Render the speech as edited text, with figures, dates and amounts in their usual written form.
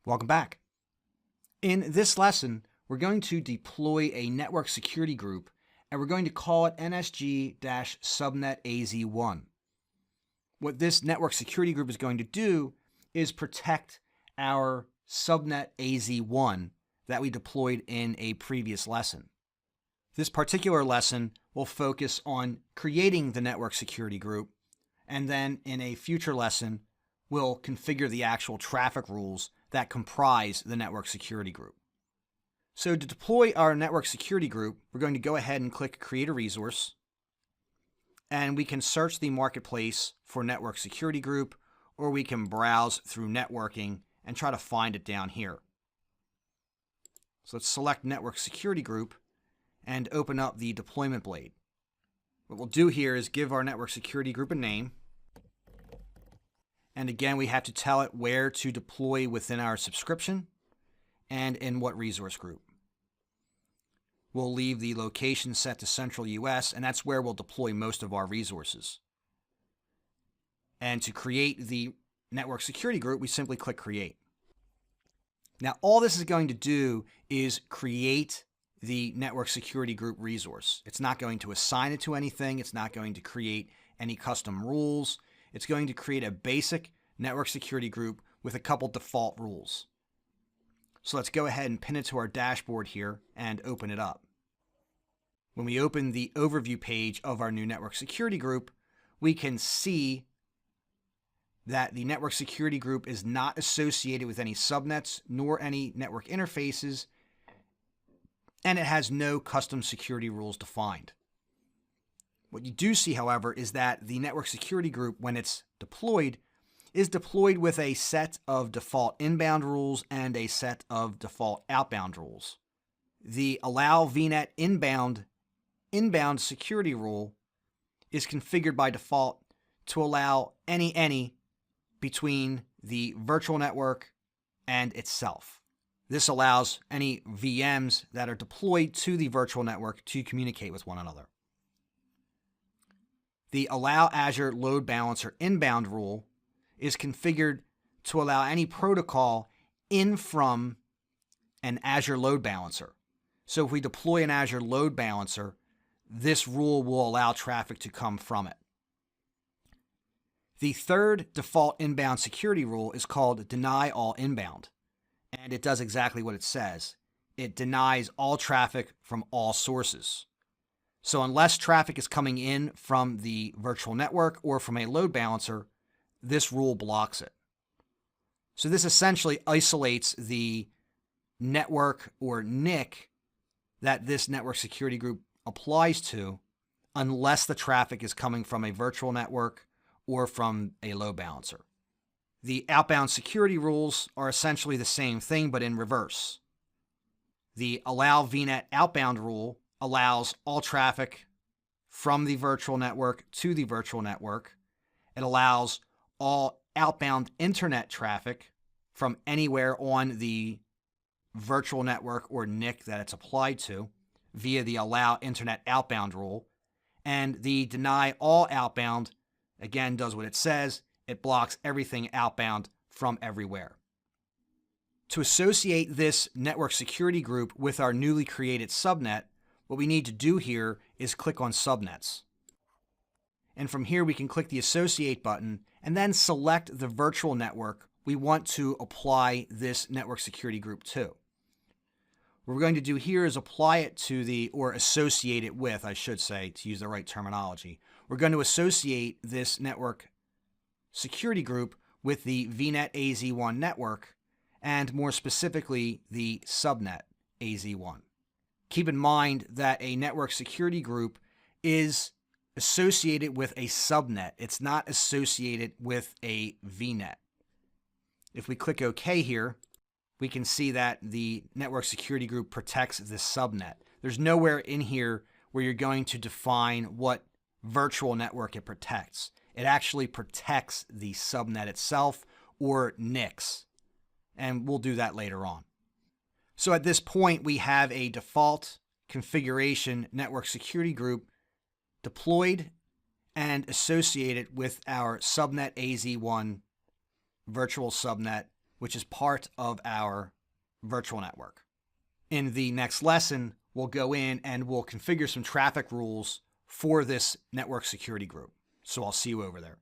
Welcome back. In this lesson, we're going to deploy a network security group, and we're going to call it NSG-subnet AZ1. What this network security group is going to do is protect our subnet AZ1 that we deployed in a previous lesson. This particular lesson will focus on creating the network security group, and then in a future lesson, we'll configure the actual traffic rules that comprise the network security group. So to deploy our network security group, we're going to go ahead and click Create a Resource, and we can search the marketplace for network security group, or we can browse through networking and try to find it down here. So let's select network security group and open up the deployment blade. What we'll do here is give our network security group a name. And again, we have to tell it where to deploy within our subscription and in what resource group. We'll leave the location set to Central US, and that's where we'll deploy most of our resources. And to create the network security group, we simply click Create. Now, all this is going to do is create the network security group resource. It's not going to assign it to anything. It's not going to create any custom rules. It's going to create a basic network security group with a couple default rules. So let's go ahead and pin it to our dashboard here and open it up. When we open the overview page of our new network security group, we can see that the network security group is not associated with any subnets nor any network interfaces, and it has no custom security rules defined. What you do see, however, is that the network security group, when it's deployed, is deployed with a set of default inbound rules and a set of default outbound rules. The allow VNet inbound security rule is configured by default to allow any between the virtual network and itself. This allows any VMs that are deployed to the virtual network to communicate with one another. The allow Azure load balancer inbound rule is configured to allow any protocol in from an Azure load balancer. So if we deploy an Azure load balancer, this rule will allow traffic to come from it. The third default inbound security rule is called deny all inbound, and it does exactly what it says. It denies all traffic from all sources. So unless traffic is coming in from the virtual network or from a load balancer, this rule blocks it. So this essentially isolates the network or NIC that this network security group applies to, unless the traffic is coming from a virtual network or from a load balancer. The outbound security rules are essentially the same thing, but in reverse. The allow VNet outbound rule allows all traffic from the virtual network to the virtual network. It allows all outbound internet traffic from anywhere on the virtual network or NIC that it's applied to via the allow internet outbound rule. And the deny all outbound, again, does what it says. It blocks everything outbound from everywhere. To associate this network security group with our newly created subnet, what we need to do here is click on subnets. And from here, we can click the associate button and then select the virtual network we want to apply this network security group to. What we're going to do here is apply it to or associate it with, I should say, to use the right terminology. We're going to associate this network security group with the VNet AZ1 network, and more specifically, the subnet AZ1. Keep in mind that a network security group is associated with a subnet. It's not associated with a VNet. If we click OK here, we can see that the network security group protects this subnet. There's nowhere in here where you're going to define what virtual network it protects. It actually protects the subnet itself or NICs, and we'll do that later on. So at this point, we have a default configuration network security group deployed and associated with our subnet AZ1 virtual subnet which is part of our virtual network. In the next lesson, we'll go in and we'll configure some traffic rules for this network security group. So I'll see you over there.